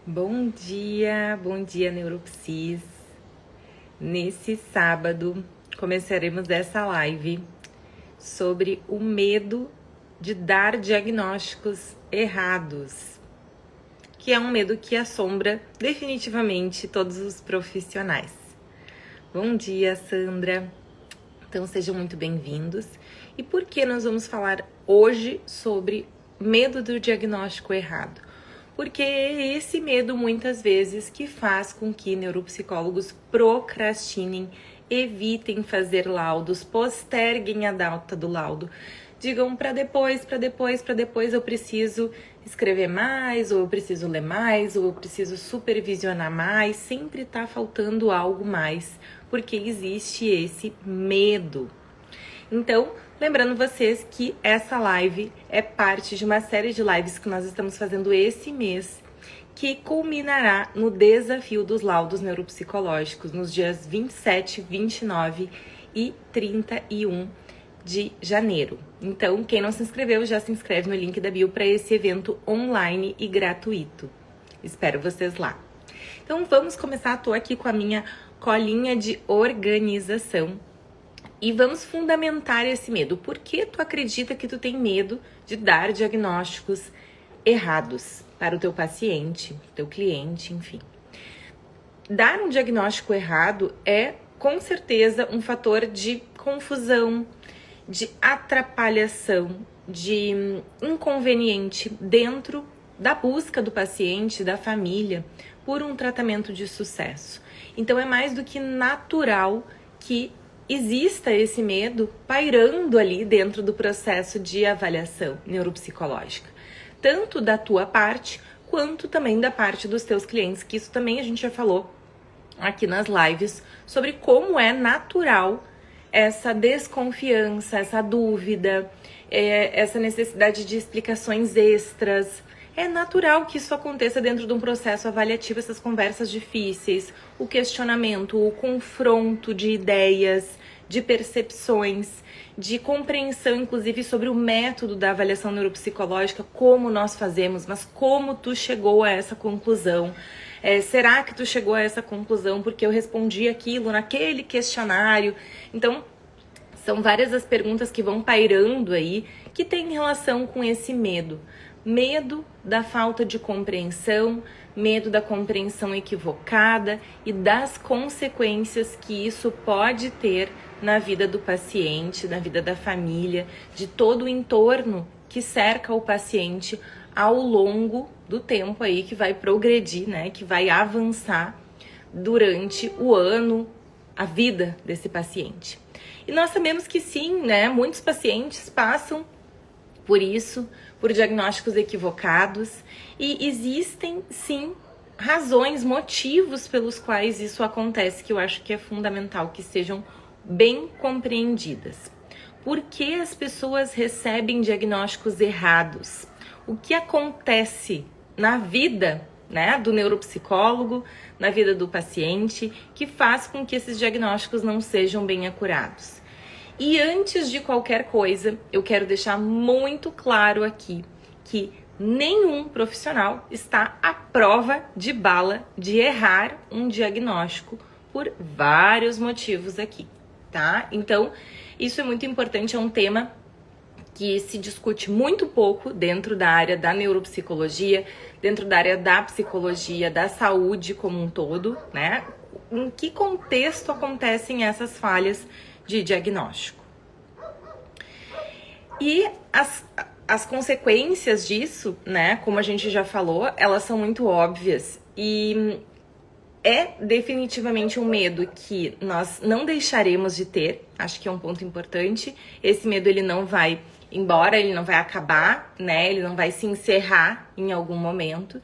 Bom dia Neuropsis. Nesse sábado começaremos essa live sobre o medo de dar diagnósticos errados, que é um medo que assombra definitivamente todos os profissionais. Bom dia, Sandra. Então sejam muito bem-vindos. E por que nós vamos falar hoje sobre medo do diagnóstico errado? Porque é esse medo muitas vezes que faz com que neuropsicólogos procrastinem, evitem fazer laudos, posterguem a data do laudo, digam para depois, eu preciso escrever mais, ou eu preciso ler mais, ou eu preciso supervisionar mais, sempre tá faltando algo mais, porque existe esse medo. Então, lembrando vocês que essa live é parte de uma série de lives que nós estamos fazendo esse mês, que culminará no desafio dos laudos neuropsicológicos, nos dias 27, 29 e 31 de janeiro. Então, quem não se inscreveu, já se inscreve no link da bio para esse evento online e gratuito. Espero vocês lá. Então, vamos começar. Estou aqui com a minha colinha de organização. E vamos fundamentar esse medo. Por que tu acredita que tu tem medo de dar diagnósticos errados para o teu paciente, teu cliente, enfim? Dar um diagnóstico errado é, com certeza, um fator de confusão, de atrapalhação, de inconveniente dentro da busca do paciente, da família, por um tratamento de sucesso. Então, é mais do que natural que exista esse medo pairando ali dentro do processo de avaliação neuropsicológica, tanto da tua parte quanto também da parte dos teus clientes, que isso também a gente já falou aqui nas lives sobre como é natural essa desconfiança, essa dúvida, essa necessidade de explicações extras. É natural que isso aconteça dentro de um processo avaliativo, essas conversas difíceis, o questionamento, o confronto de ideias, de percepções, de compreensão, inclusive, sobre o método da avaliação neuropsicológica, como nós fazemos, mas como tu chegou a essa conclusão. Será que tu chegou a essa conclusão porque eu respondi aquilo naquele questionário? Então, são várias as perguntas que vão pairando aí, que tem relação com esse medo. Medo da falta de compreensão, medo da compreensão equivocada e das consequências que isso pode ter na vida do paciente, na vida da família, de todo o entorno que cerca o paciente ao longo do tempo aí que vai progredir, né, que vai avançar durante o ano, a vida desse paciente. E nós sabemos que sim, né, muitos pacientes passam por isso, por diagnósticos equivocados, e existem sim razões, motivos pelos quais isso acontece, que eu acho que é fundamental que sejam bem compreendidas. Por que as pessoas recebem diagnósticos errados? O que acontece na vida, né, do neuropsicólogo, na vida do paciente, que faz com que esses diagnósticos não sejam bem acurados? E antes de qualquer coisa, eu quero deixar muito claro aqui que nenhum profissional está à prova de bala de errar um diagnóstico por vários motivos aqui, tá? Então, isso é muito importante, é um tema que se discute muito pouco dentro da área da neuropsicologia, dentro da área da psicologia, da saúde como um todo, né? Em que contexto acontecem essas falhas de diagnóstico? E as consequências disso, né, como a gente já falou, elas são muito óbvias e é definitivamente um medo que nós não deixaremos de ter, acho que é um ponto importante. Esse medo ele não vai embora, ele não vai acabar, né, ele não vai se encerrar em algum momento.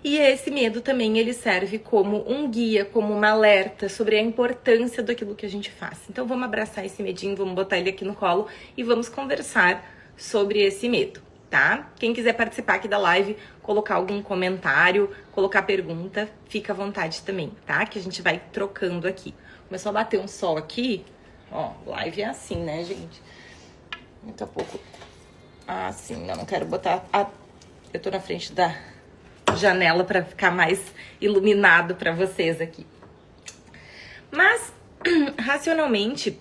E esse medo também ele serve como um guia, como uma alerta sobre a importância daquilo que a gente faz. Então vamos abraçar esse medinho, vamos botar ele aqui no colo e vamos conversar sobre esse medo, tá? Quem quiser participar aqui da live, colocar algum comentário, colocar pergunta, fica à vontade também, tá? Que a gente vai trocando aqui. Começou a bater um sol aqui, ó, live é assim, né, gente? Daqui a pouco, assim, eu não quero botar, eu tô na frente da janela para ficar mais iluminado para vocês aqui. Mas, racionalmente,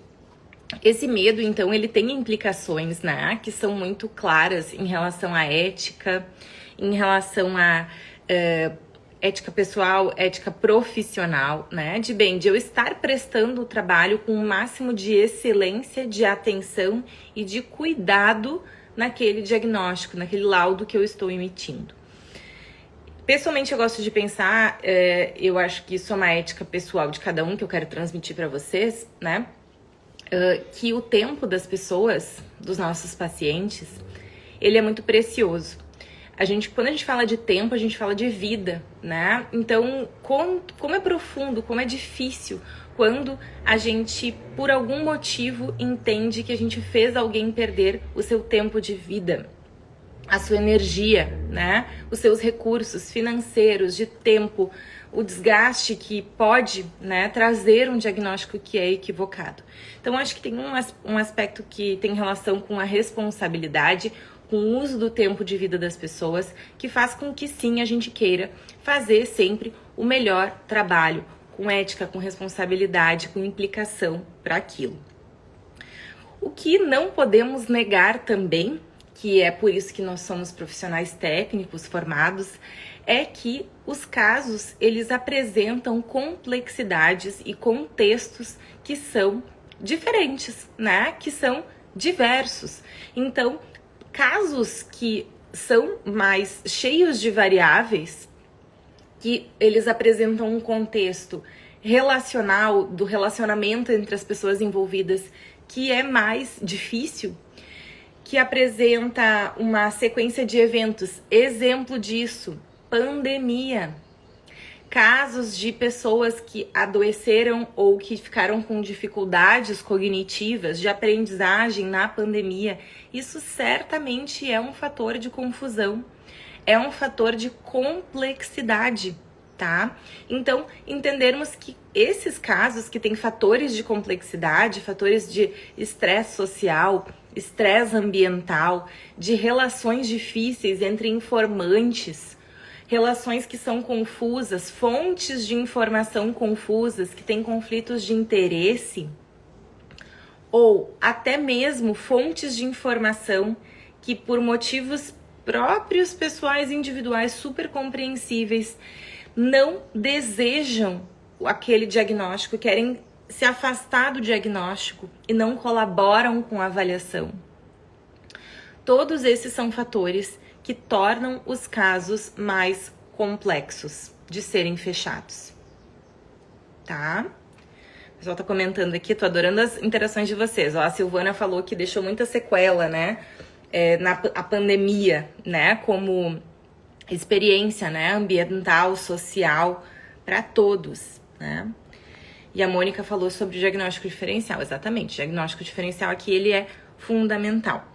esse medo, então, ele tem implicações, né, que são muito claras em relação à ética, em relação à ética pessoal, ética profissional, né, de eu estar prestando o trabalho com o máximo de excelência, de atenção e de cuidado naquele diagnóstico, naquele laudo que eu estou emitindo. Pessoalmente, eu gosto de pensar, eu acho que isso é uma ética pessoal de cada um que eu quero transmitir para vocês, né? Que o tempo das pessoas, dos nossos pacientes, ele é muito precioso. Quando a gente fala de tempo, a gente fala de vida, né? Então, como é profundo, como é difícil quando a gente, por algum motivo, entende que a gente fez alguém perder o seu tempo de vida, a sua energia, né? Os seus recursos financeiros, de tempo, o desgaste que pode, né, trazer um diagnóstico que é equivocado. Então, acho que tem um aspecto que tem relação com a responsabilidade, com o uso do tempo de vida das pessoas, que faz com que sim, a gente queira fazer sempre o melhor trabalho, com ética, com responsabilidade, com implicação para aquilo. O que não podemos negar também, que é por isso que nós somos profissionais técnicos formados, é que os casos, eles apresentam complexidades e contextos que são diferentes, né? Que são diversos. Então, casos que são mais cheios de variáveis, que eles apresentam um contexto relacional, do relacionamento entre as pessoas envolvidas, que é mais difícil, que apresenta uma sequência de eventos. Exemplo disso, pandemia. Casos de pessoas que adoeceram ou que ficaram com dificuldades cognitivas de aprendizagem na pandemia. Isso certamente é um fator de confusão, é um fator de complexidade, tá? Então, entendermos que esses casos que têm fatores de complexidade, fatores de estresse social, estresse ambiental, de relações difíceis entre informantes, relações que são confusas, fontes de informação confusas, que têm conflitos de interesse, ou até mesmo fontes de informação que, por motivos próprios, pessoais, individuais, super compreensíveis, não desejam aquele diagnóstico, querem se afastar do diagnóstico e não colaboram com a avaliação. Todos esses são fatores que tornam os casos mais complexos de serem fechados, tá? O pessoal tá comentando aqui, tô adorando as interações de vocês. Ó, a Silvana falou que deixou muita sequela, né? A pandemia, né? Como experiência, né? Ambiental, social, para todos, né? E a Mônica falou sobre o diagnóstico diferencial, exatamente. O diagnóstico diferencial aqui, ele é fundamental.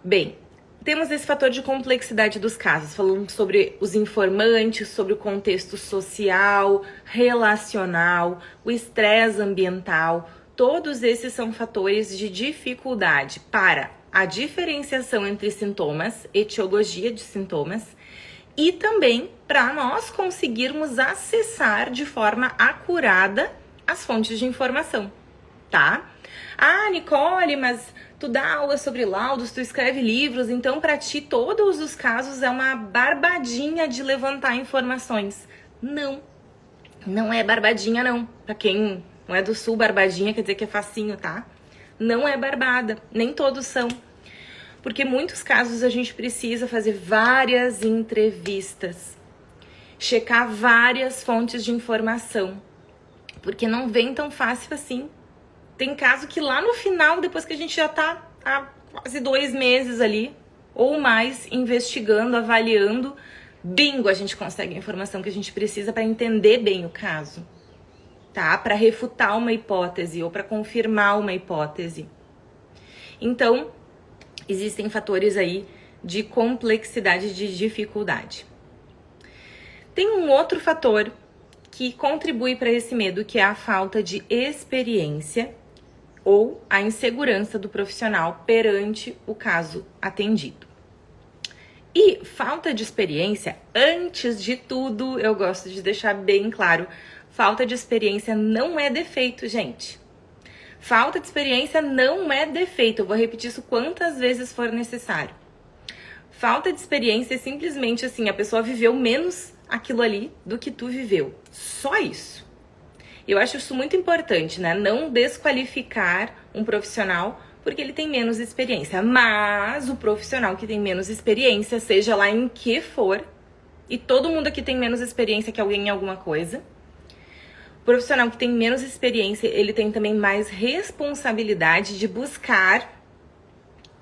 Bem, temos esse fator de complexidade dos casos, falando sobre os informantes, sobre o contexto social, relacional, o estresse ambiental. Todos esses são fatores de dificuldade para a diferenciação entre sintomas, etiologia de sintomas, e também para nós conseguirmos acessar de forma acurada as fontes de informação, tá? Ah, Nicole, mas tu dá aula sobre laudos, tu escreve livros, então para ti todos os casos é uma barbadinha de levantar informações. Não, não é barbadinha não. Para quem não é do sul, barbadinha quer dizer que é facinho, tá? Não é barbada, nem todos são. Porque muitos casos a gente precisa fazer várias entrevistas, checar várias fontes de informação, porque não vem tão fácil assim. Tem caso que lá no final, depois que a gente já tá há quase 2 meses ali, ou mais, investigando, avaliando, bingo, a gente consegue a informação que a gente precisa para entender bem o caso, tá? Para refutar uma hipótese ou para confirmar uma hipótese. Então, existem fatores aí de complexidade, de dificuldade. Tem um outro fator que contribui para esse medo, que é a falta de experiência ou a insegurança do profissional perante o caso atendido. E falta de experiência, antes de tudo, eu gosto de deixar bem claro, falta de experiência não é defeito, gente. Falta de experiência não é defeito, eu vou repetir isso quantas vezes for necessário. Falta de experiência é simplesmente assim, a pessoa viveu menos aquilo ali do que tu viveu. Só isso. Eu acho isso muito importante, né? Não desqualificar um profissional porque ele tem menos experiência. Mas o profissional que tem menos experiência, seja lá em que for, e todo mundo aqui tem menos experiência que alguém em alguma coisa, o profissional que tem menos experiência, ele tem também mais responsabilidade de buscar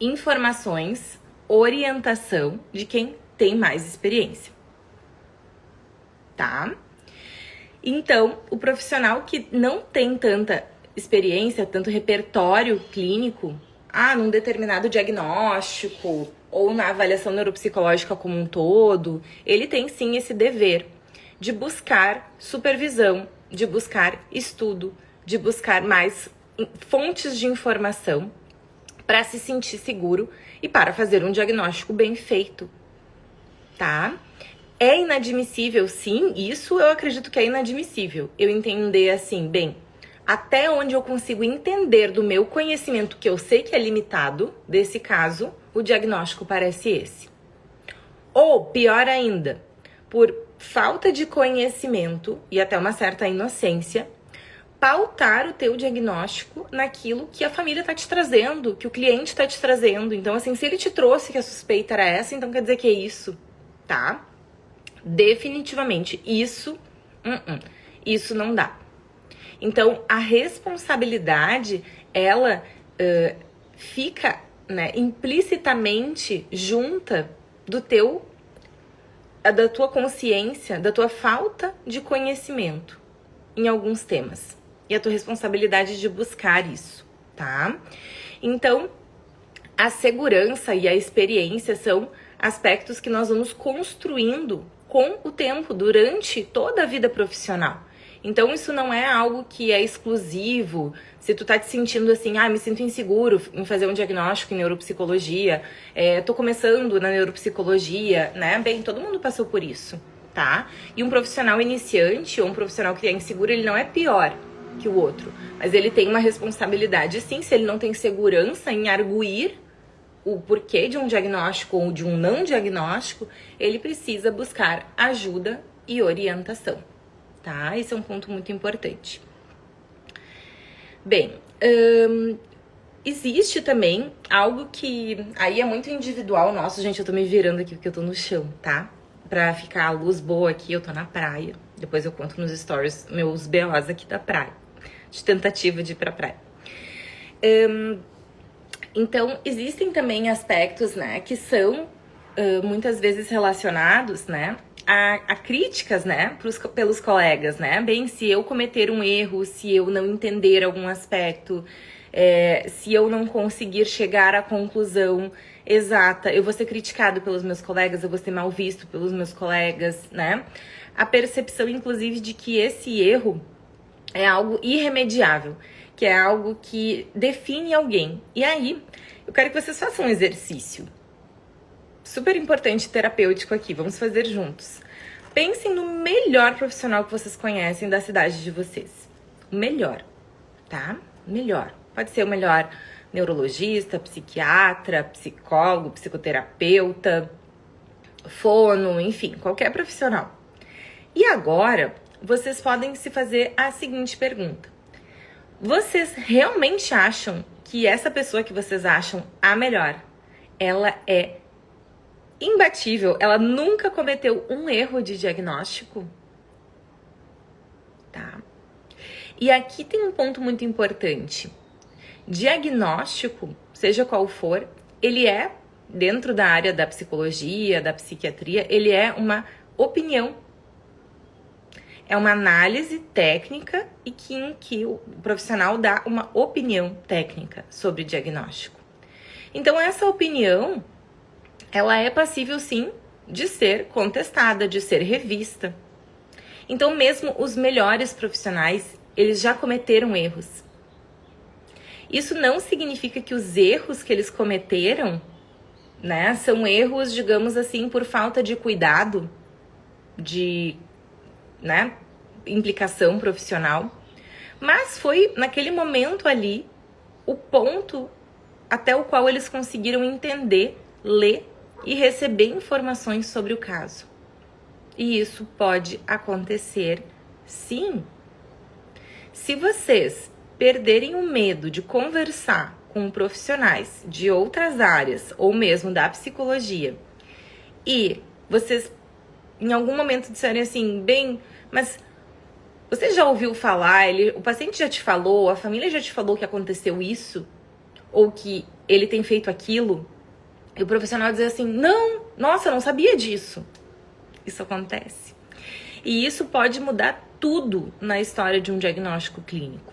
informações, orientação de quem tem mais experiência. Tá? Então, o profissional que não tem tanta experiência, tanto repertório clínico, num determinado diagnóstico ou na avaliação neuropsicológica como um todo, ele tem sim esse dever de buscar supervisão, de buscar estudo, de buscar mais fontes de informação para se sentir seguro e para fazer um diagnóstico bem feito, tá? É inadmissível, sim, isso eu acredito que é inadmissível. Eu entender assim, bem, até onde eu consigo entender do meu conhecimento, que eu sei que é limitado, desse caso, o diagnóstico parece esse. Ou, pior ainda, por falta de conhecimento e até uma certa inocência, pautar o teu diagnóstico naquilo que a família tá te trazendo, que o cliente tá te trazendo. Então, assim, se ele te trouxe que a suspeita era essa, então quer dizer que é isso, tá? Definitivamente, isso não dá. Então, a responsabilidade, ela fica, né, implicitamente junta da tua consciência, da tua falta de conhecimento em alguns temas. E a tua responsabilidade de buscar isso, tá? Então, a segurança e a experiência são aspectos que nós vamos construindo com o tempo, durante toda a vida profissional. Então, isso não é algo que é exclusivo. Se tu tá te sentindo assim, me sinto inseguro em fazer um diagnóstico em neuropsicologia, tô começando na neuropsicologia, né? Bem, todo mundo passou por isso, tá? E um profissional iniciante ou um profissional que é inseguro, ele não é pior que o outro. Mas ele tem uma responsabilidade, sim, se ele não tem segurança em arguir o porquê de um diagnóstico ou de um não diagnóstico, ele precisa buscar ajuda e orientação, tá? Esse é um ponto muito importante. Bem, existe também algo que aí é muito individual nosso, gente, eu tô me virando aqui porque eu tô no chão, tá? Pra ficar a luz boa aqui, eu tô na praia. Depois eu conto nos stories meus BOs aqui da praia, de tentativa de ir pra praia. Então, existem também aspectos, né, que são muitas vezes relacionados, né, a críticas, né, pelos colegas, né? Bem, se eu cometer um erro, se eu não entender algum aspecto, se eu não conseguir chegar à conclusão exata, eu vou ser criticado pelos meus colegas, eu vou ser mal visto pelos meus colegas, né? A percepção, inclusive, de que esse erro é algo irremediável, que é algo que define alguém. E aí, eu quero que vocês façam um exercício super importante, terapêutico aqui. Vamos fazer juntos. Pensem no melhor profissional que vocês conhecem da cidade de vocês. O melhor, tá? Melhor. Pode ser o melhor neurologista, psiquiatra, psicólogo, psicoterapeuta, fono, enfim, qualquer profissional. E agora, vocês podem se fazer a seguinte pergunta. Vocês realmente acham que essa pessoa que vocês acham a melhor, ela é imbatível, ela nunca cometeu um erro de diagnóstico? Tá? E aqui tem um ponto muito importante. Diagnóstico, seja qual for, ele é, dentro da área da psicologia, da psiquiatria, ele é uma opinião. É uma análise técnica e em que o profissional dá uma opinião técnica sobre diagnóstico. Então, essa opinião, ela é passível, sim, de ser contestada, de ser revista. Então, mesmo os melhores profissionais, eles já cometeram erros. Isso não significa que os erros que eles cometeram né? São erros, digamos assim, por falta de cuidado, de, né, implicação profissional. Mas foi naquele momento ali o ponto até o qual eles conseguiram entender, ler e receber informações sobre o caso. E isso pode acontecer, sim. Se vocês perderem o medo de conversar com profissionais de outras áreas ou mesmo da psicologia e vocês em algum momento disserem assim, bem, mas você já ouviu falar, o paciente já te falou, a família já te falou que aconteceu isso? Ou que ele tem feito aquilo? E o profissional dizer assim, não, nossa, eu não sabia disso. Isso acontece. E isso pode mudar tudo na história de um diagnóstico clínico.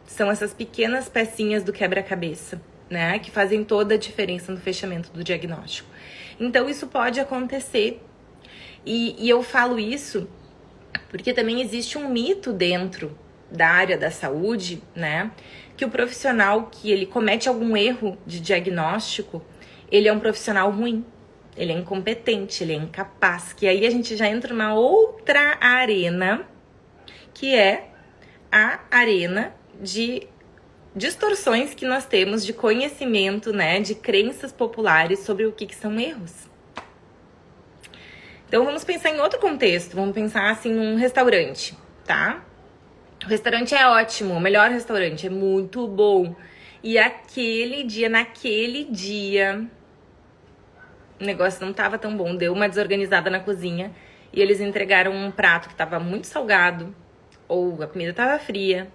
São essas pequenas pecinhas do quebra-cabeça, né, que fazem toda a diferença no fechamento do diagnóstico. Então, isso pode acontecer. E eu falo isso porque também existe um mito dentro da área da saúde, né, que o profissional que ele comete algum erro de diagnóstico, ele é um profissional ruim. Ele é incompetente, ele é incapaz. Que aí a gente já entra numa outra arena, que é a arena de distorções que nós temos de conhecimento, né, de crenças populares sobre o que são erros. Então vamos pensar em outro contexto, vamos pensar assim num restaurante, tá? O restaurante é ótimo, o melhor restaurante, é muito bom. E naquele dia, o negócio não tava tão bom, deu uma desorganizada na cozinha e eles entregaram um prato que tava muito salgado, ou a comida tava fria,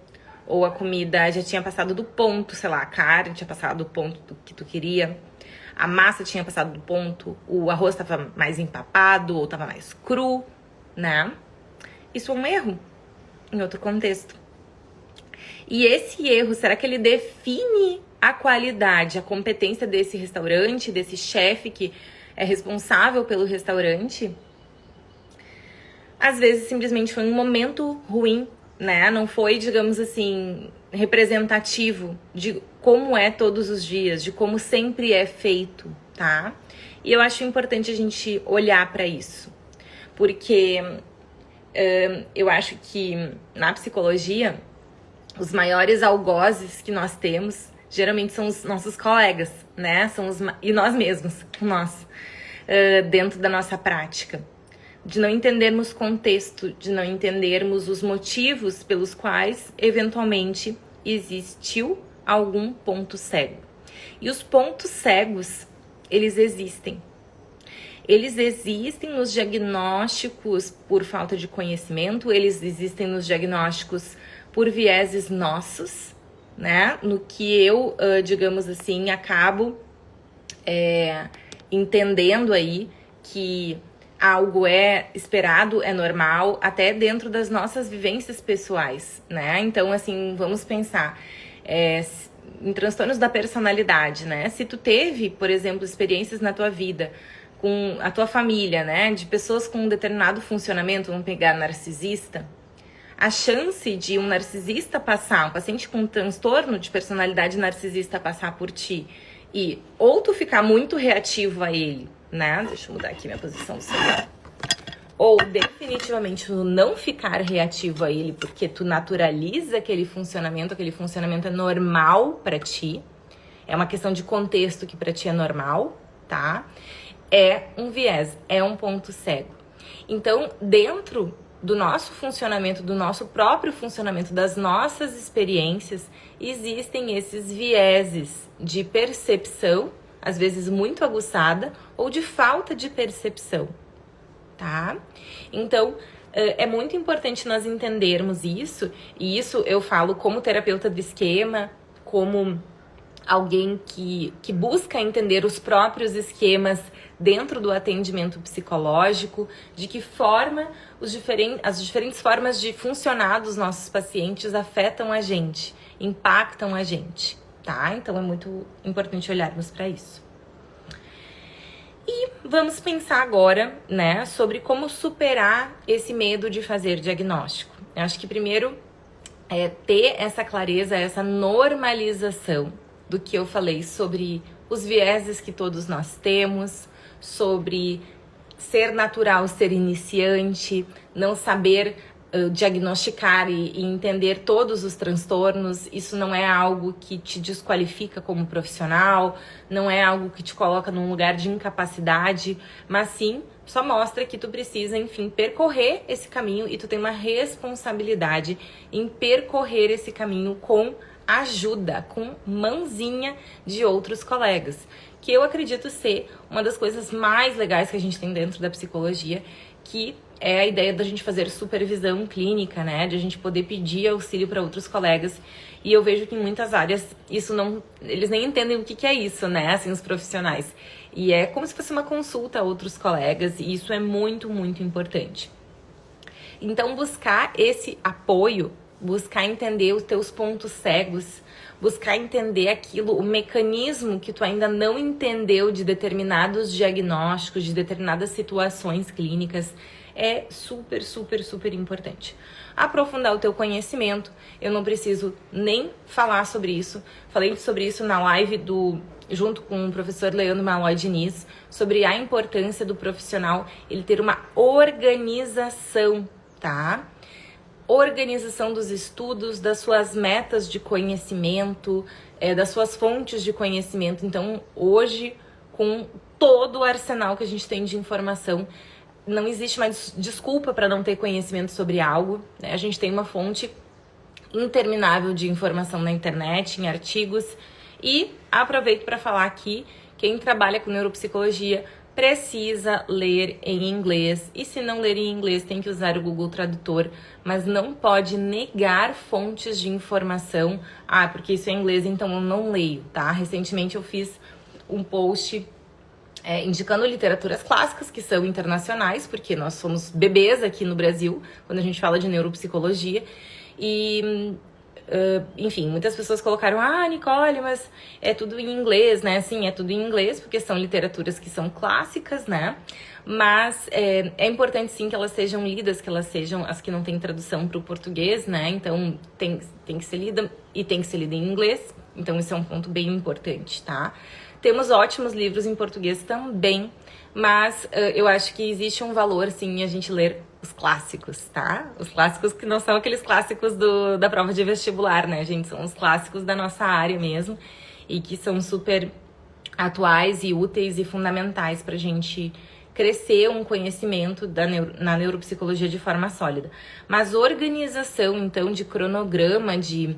ou a comida já tinha passado do ponto, sei lá, a carne tinha passado do ponto do que tu queria, a massa tinha passado do ponto, o arroz tava mais empapado ou tava mais cru, né? Isso é um erro em outro contexto. E esse erro, será que ele define a qualidade, a competência desse restaurante, desse chefe que é responsável pelo restaurante? Às vezes, simplesmente foi um momento ruim, né? Não foi, digamos assim, representativo de como é todos os dias, de como sempre é feito, tá? E eu acho importante a gente olhar para isso, porque eu acho que na psicologia, os maiores algozes que nós temos geralmente são os nossos colegas, né? E nós mesmos, nós, dentro da nossa prática. De não entendermos contexto, de não entendermos os motivos pelos quais, eventualmente, existiu algum ponto cego. E os pontos cegos, eles existem. Eles existem nos diagnósticos por falta de conhecimento, eles existem nos diagnósticos por vieses nossos, né? No que eu, digamos assim, acabo entendendo aí que algo é esperado, é normal, até dentro das nossas vivências pessoais, né? Então, assim, vamos pensar em transtornos da personalidade, né? Se tu teve, por exemplo, experiências na tua vida com a tua família, né? De pessoas com um determinado funcionamento, vamos pegar narcisista, a chance de um narcisista passar, um paciente com um transtorno de personalidade narcisista passar por ti e ou tu ficar muito reativo a ele, né? Deixa eu mudar aqui minha posição do celular. Ou definitivamente tu não ficar reativo a ele porque tu naturaliza aquele funcionamento é normal pra ti. É uma questão de contexto que pra ti é normal, tá? É um viés, é um ponto cego. Então, dentro do nosso funcionamento, do nosso próprio funcionamento, das nossas experiências, existem esses vieses de percepção, às vezes muito aguçada, ou de falta de percepção, tá? Então, é muito importante nós entendermos isso, e isso eu falo como terapeuta do esquema, como alguém que busca entender os próprios esquemas dentro do atendimento psicológico, de que forma as diferentes formas de funcionar dos nossos pacientes afetam a gente, impactam a gente, tá? Então é muito importante olharmos para isso. E vamos pensar agora, né, sobre como superar esse medo de fazer diagnóstico. Eu acho que primeiro é ter essa clareza, essa normalização do que eu falei sobre os vieses que todos nós temos, sobre ser natural, ser iniciante, não saber diagnosticar e entender todos os transtornos. Isso não é algo que te desqualifica como profissional, não é algo que te coloca num lugar de incapacidade, mas sim só mostra que tu precisa, enfim, percorrer esse caminho e tu tem uma responsabilidade em percorrer esse caminho com ajuda, com mãozinha de outros colegas, que eu acredito ser uma das coisas mais legais que a gente tem dentro da psicologia, que é a ideia da gente fazer supervisão clínica, né? De a gente poder pedir auxílio para outros colegas. E eu vejo que em muitas áreas isso não... Eles nem entendem o que é isso, né? Assim, os profissionais. E é como se fosse uma consulta a outros colegas. E isso é muito, muito importante. Então, buscar esse apoio, buscar entender os teus pontos cegos, buscar entender aquilo, o mecanismo que tu ainda não entendeu de determinados diagnósticos, de determinadas situações clínicas, é super, super, super importante. Aprofundar o teu conhecimento, eu não preciso nem falar sobre isso. Falei sobre isso na live junto com o professor Leandro Malloy Diniz, sobre a importância do profissional ele ter uma organização, tá? Organização dos estudos, das suas metas de conhecimento, das suas fontes de conhecimento. Então, hoje, com todo o arsenal que a gente tem de informação, não existe mais desculpa para não ter conhecimento sobre algo, né? A gente tem uma fonte interminável de informação na internet, em artigos, e aproveito para falar aqui, quem trabalha com neuropsicologia precisa ler em inglês, e se não ler em inglês tem que usar o Google Tradutor, mas não pode negar fontes de informação. Ah, porque isso é inglês, então eu não leio, tá? Recentemente eu fiz um post indicando literaturas clássicas que são internacionais, porque nós somos bebês aqui no Brasil, quando a gente fala de neuropsicologia, e... enfim, muitas pessoas colocaram, Nicole, mas é tudo em inglês, né? Sim, é tudo em inglês, porque são literaturas que são clássicas, né? Mas é importante sim que elas sejam lidas, que elas sejam as que não têm tradução para o português, né? Então tem que ser lida e tem que ser lida em inglês, então isso é um ponto bem importante, tá? Temos ótimos livros em português também, mas eu acho que existe um valor, sim, em a gente ler os clássicos, tá? Os clássicos que não são aqueles clássicos da prova de vestibular, né, gente? São os clássicos da nossa área mesmo e que são super atuais e úteis e fundamentais pra gente crescer um conhecimento na neuropsicologia de forma sólida. Mas organização, então, de cronograma, de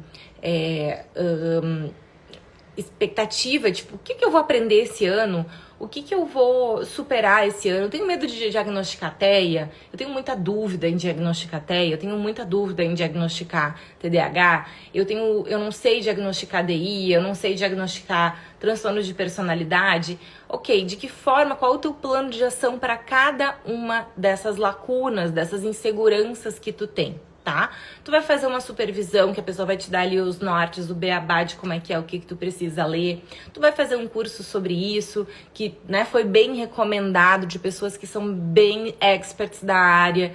expectativa, tipo, o que eu vou aprender esse ano? O que eu vou superar esse ano? Eu tenho medo de diagnosticar TEA, eu tenho muita dúvida em diagnosticar TEA, eu tenho muita dúvida em diagnosticar TDAH, eu não sei diagnosticar DI, eu não sei diagnosticar transtorno de personalidade. Ok, de que forma, qual é o teu plano de ação para cada uma dessas lacunas, dessas inseguranças que tu tem? Tá? Tu vai fazer uma supervisão que a pessoa vai te dar ali os nortes, o beabá de como é que é, o que tu precisa ler. Tu vai fazer um curso sobre isso, que, né, foi bem recomendado de pessoas que são bem experts da área.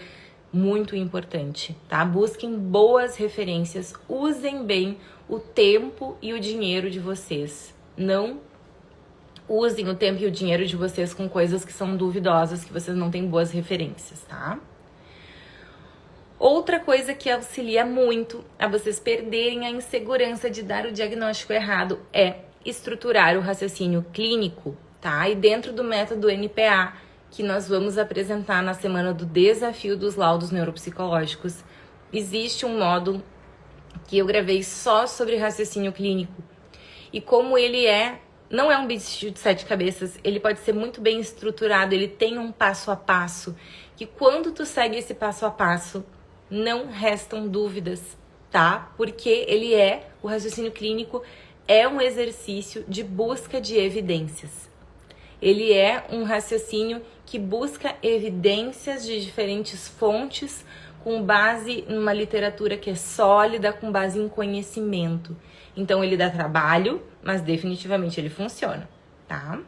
Muito importante, tá? Busquem boas referências, usem bem o tempo e o dinheiro de vocês. Não usem o tempo e o dinheiro de vocês com coisas que são duvidosas, que vocês não têm boas referências, tá? Outra coisa que auxilia muito a vocês perderem a insegurança de dar o diagnóstico errado é estruturar o raciocínio clínico, tá? E dentro do método NPA, que nós vamos apresentar na semana do desafio dos laudos neuropsicológicos, existe um módulo que eu gravei só sobre raciocínio clínico. E como ele não é um bicho de 7 cabeças, ele pode ser muito bem estruturado, ele tem um passo a passo, que quando tu segue esse passo a passo, não restam dúvidas, tá? Porque o raciocínio clínico é um exercício de busca de evidências. Ele é um raciocínio que busca evidências de diferentes fontes com base numa literatura que é sólida, com base em conhecimento. Então ele dá trabalho, mas definitivamente ele funciona, tá?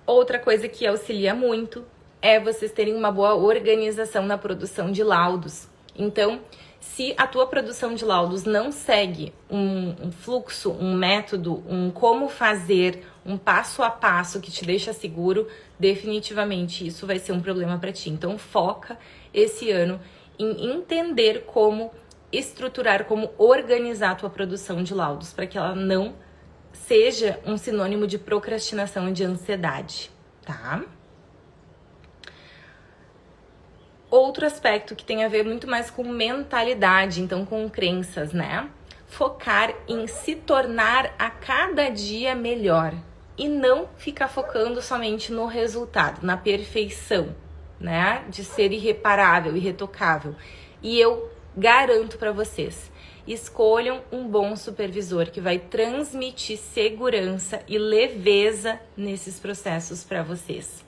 Outra coisa que auxilia muito é vocês terem uma boa organização na produção de laudos. Então, Se a tua produção de laudos não segue um fluxo, um método, um como fazer, um passo a passo que te deixa seguro, definitivamente isso vai ser um problema para ti. Então foca esse ano em entender como estruturar, como organizar a tua produção de laudos, para que ela não seja um sinônimo de procrastinação e de ansiedade, tá? Outro aspecto que tem a ver muito mais com mentalidade, então com crenças, né? Focar em se tornar a cada dia melhor e não ficar focando somente no resultado, na perfeição, né? De ser irreparável, irretocável. E eu garanto para vocês, escolham um bom supervisor que vai transmitir segurança e leveza nesses processos para vocês.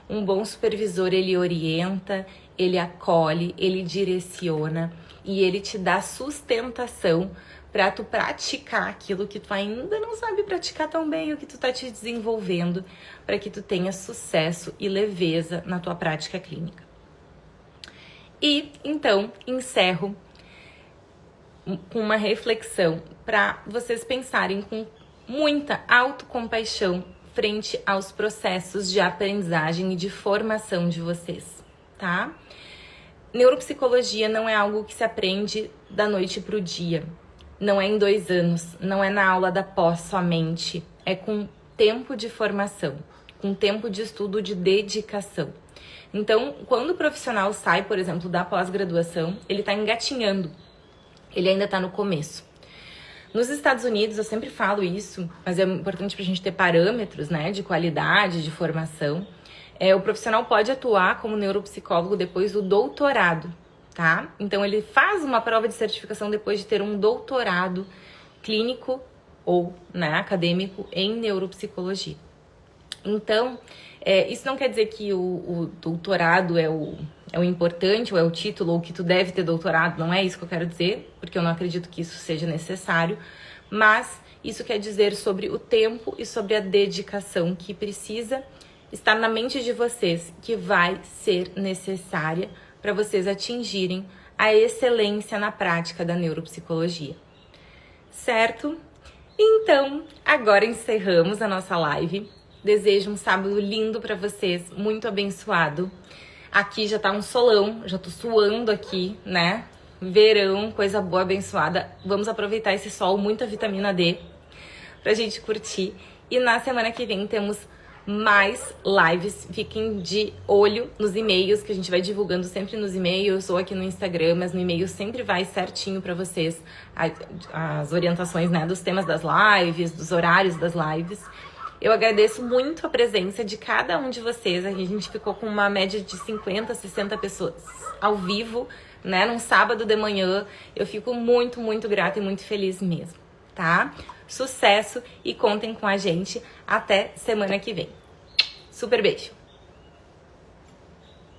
Um bom supervisor, ele orienta, ele acolhe, ele direciona e ele te dá sustentação para tu praticar aquilo que tu ainda não sabe praticar tão bem, o que tu tá te desenvolvendo, para que tu tenha sucesso e leveza na tua prática clínica. E então encerro com uma reflexão para vocês pensarem com muita autocompaixão frente aos processos de aprendizagem e de formação de vocês, tá? Neuropsicologia não é algo que se aprende da noite pro dia. Não é em 2 anos, não é na aula da pós somente. É com tempo de formação, com tempo de estudo, de dedicação. Então, quando o profissional sai, por exemplo, da pós-graduação, ele tá engatinhando. Ele ainda tá no começo. Nos Estados Unidos, eu sempre falo isso, mas é importante pra gente ter parâmetros, né, de qualidade, de formação. O profissional pode atuar como neuropsicólogo depois do doutorado, tá? Então, ele faz uma prova de certificação depois de ter um doutorado clínico ou, né, acadêmico em neuropsicologia. Então, isso não quer dizer que o doutorado é o importante, ou é o título, ou que tu deve ter doutorado, não é isso que eu quero dizer, porque eu não acredito que isso seja necessário, mas isso quer dizer sobre o tempo e sobre a dedicação que precisa estar na mente de vocês, que vai ser necessária para vocês atingirem a excelência na prática da neuropsicologia. Certo? Então, agora encerramos a nossa live. Desejo um sábado lindo para vocês, muito abençoado. Aqui já tá um solão, já tô suando aqui, né? Verão, coisa boa, abençoada. Vamos aproveitar esse sol, muita vitamina D pra gente curtir. E na semana que vem temos mais lives. Fiquem de olho nos e-mails, que a gente vai divulgando sempre nos e-mails ou aqui no Instagram, mas no e-mail sempre vai certinho pra vocês as orientações, né, dos temas das lives, dos horários das lives. Eu agradeço muito a presença de cada um de vocês. Aqui a gente ficou com uma média de 50, 60 pessoas ao vivo, né? Num sábado de manhã. Eu fico muito, muito grata e muito feliz mesmo, tá? Sucesso e contem com a gente até semana que vem. Super beijo!